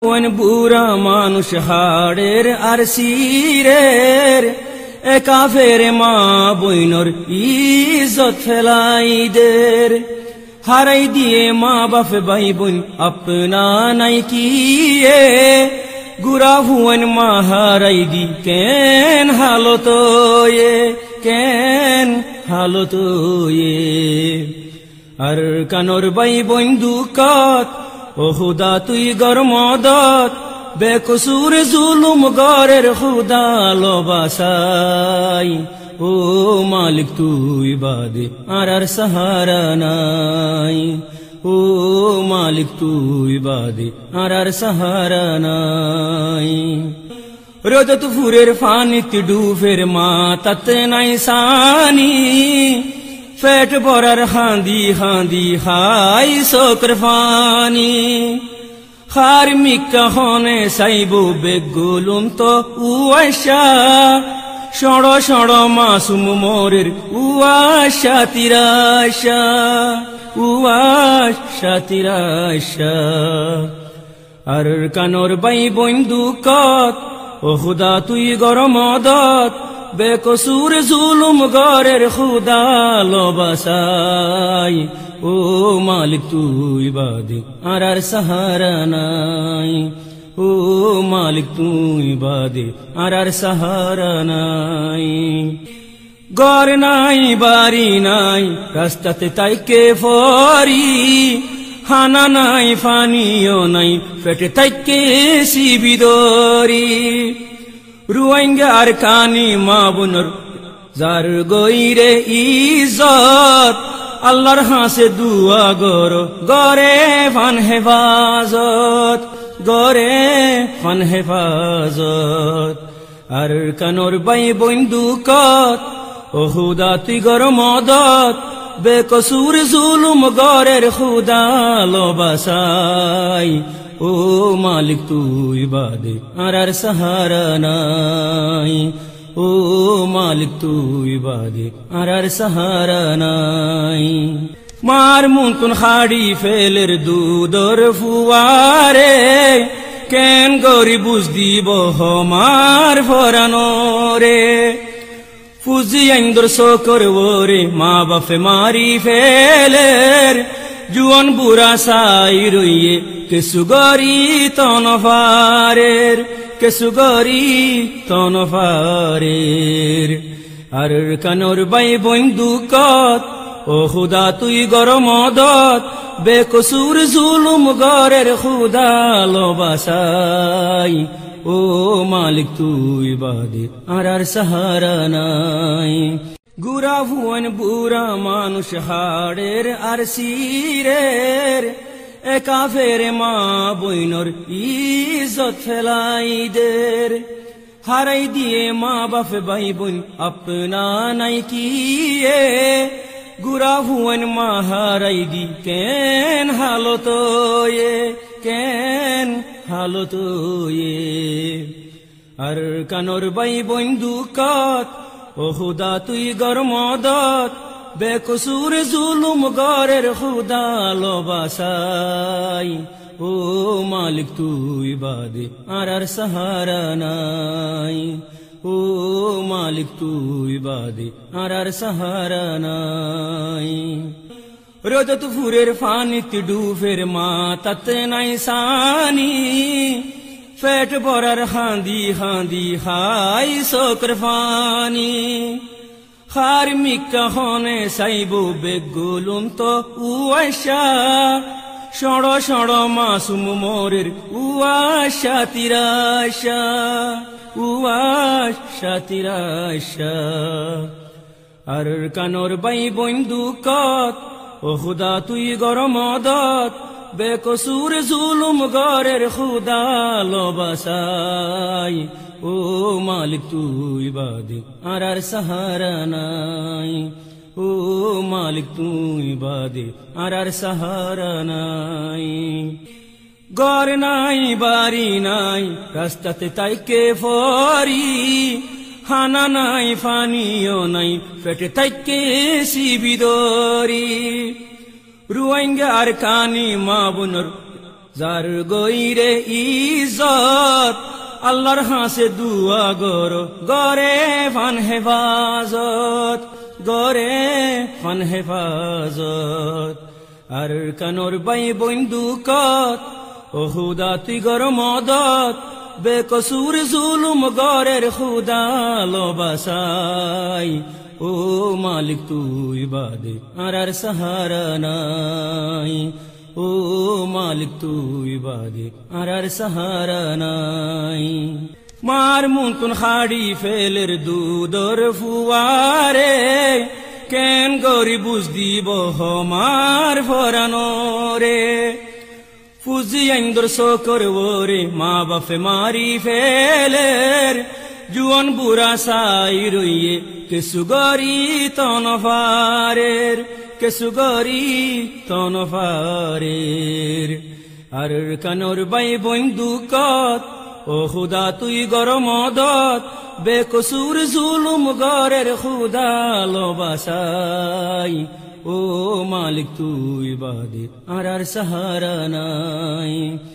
on বুড়া মানুষ হাড়ের আর সিরের এ কাফের মা বইনর ইজ্জত ফেলাইদের হারাই দিয়ে মা বাপ ভাই বোন আপনা নাই কিয়ে গুরা হুয়েন মা হারাই দি কেন হালত আর কানর ভাই বোন দুকাত ও খুদা তুই গর মদত বেকসুর জুলুম গরের খুদা লবাসাই ও মালিক তুই বাদে আর সাহারা নাই ও মালিক তুই বাদে আর সাহারা নাই রোজত ফুরের ফানিত ডুফের মা তত নাই সানি পেট ভরার হাঁদি হাঁদি হাই শোকর ফানি খার মিকা হনে সাইব বেগুলুম তো উয়াশা সড় সড় মাসুম মোরের উয়াশা তিরাশা আর কানর বাই বন্ধু কত ও খুদা তুই গর মদত বেকসুর জুলুম গরের খুদা লবাসাই ও মালিক তুই বাদে আর সাহারা নাই ও মালিক তুই বাদে আর সাহারা নাই গর নাই বাড়ি নাই রাস্তাতে তাইকে ফরি হানা নাই ফানিও নাই পেটে তাইকে শিবিদরি রুয়াইঙ্গা আর কানি মা বোনর যার গইরে ইজ্জত আল্লাহর হাসে দুয়া গর গরে ফান হেফাজত আর কানর বাই বন্ধু কত ও খুদা তুই গর মদত বেকসুর জুলুম গরের খুদা লবাসাই ও মালিক তুই বাদে আর সাহারা নাই ও মালিক তুই বাদে আর সাহারা নাই মার মুনতুন হাড়ি ফেলের দুধর ফুয়ারে কেন গরি বুঝ দিব হমার ফরানো রে ফুজি আইন্দর শোকর ওরে মা বাপে মারি ফেলের জুয়ান বুড়া সাই রইয়ে কেসুগরি তনফারের আর কানর বাই বন্ধু কত ও খুদা তুই গর মদত বেকসুর জুলুম গরের খুদা লবাসাই ও মালিক তুই বাদে আর সাহারা নাই গুরা ভুয়ন বুড়া মানুষ হাড়ের আর সিরের এ কাফের মা বইনর ইজ্জত ফেলাইদের হারাই দিয়ে মা বাপ ভাই বোন আপনা নাই কিয়ে গুরা ভুয়ন মা হারাই দি কেন হালত আর কানর বাই বন্ধু কত ও খুদা তুই গর মদত বেকসুর জুলুম গরের খুদা লবাসাই ও মালিক তুই বাদে আর সাহারা নাই ও মালিক তুই বাদে আর সাহারা নাই রোজত ফুরের ফানিত ডুফের মা তত নাই সানি পেট ভরার হাঁদি হাঁদি হাই শোকর ফানি খার মিকা হনে সাইব বেগুলুম তো উয়াশা সড় সড় মাসুম মোরের উয়াশা তিরাশা আর কানর বাই বন্ধু কত ও খুদা তুই গর মদত বেকসুর জুলুম গরের খুদা লবাসাই ও মালিক তুই বাদে আর সাহারা নাই ও মালিক তুই বাদে আর সাহারা নাই গর নাই বাড়ি নাই রাস্তাতে তাইকে ফরি হানা নাই ফানিও নাই পেটে তাইকে শিবিদরি রুয়াইঙ্গা আর কানি মা বোনর যার গইরে ইজ্জত আল্লাহর হাসে দুয়া গরো গরে ফান হেফাজত গরে ফান হেফাজত আর কানোর বাই বন্দুকত ও খুদা তুই গর মদত বেকসুর জুলুম গরের খুদা লবাসাই ও মালিক তুই বাদে আর সাহারা নাই ও মালিক তুই বাদে আর সাহারা নাই মার মুনতুন হাড়ি ফেলের দুধর ফুয়ারে কেন গরি বুঝ দিব হমার ফরানো রে ফুজি আইন্দর সকর ওরে মা বাপে মারি ফেলের জুয়ান বুড়া সাই রইয়ে কেসুগরি তনফারের কেসুগরি তনফারের আর কানোর বাই বন্দুকত ও খুদা তুই গর মদত বেকসুর জুলুম গরের খুদা লবাসাই ও মালিক তুই বাদে আর সাহারা নাই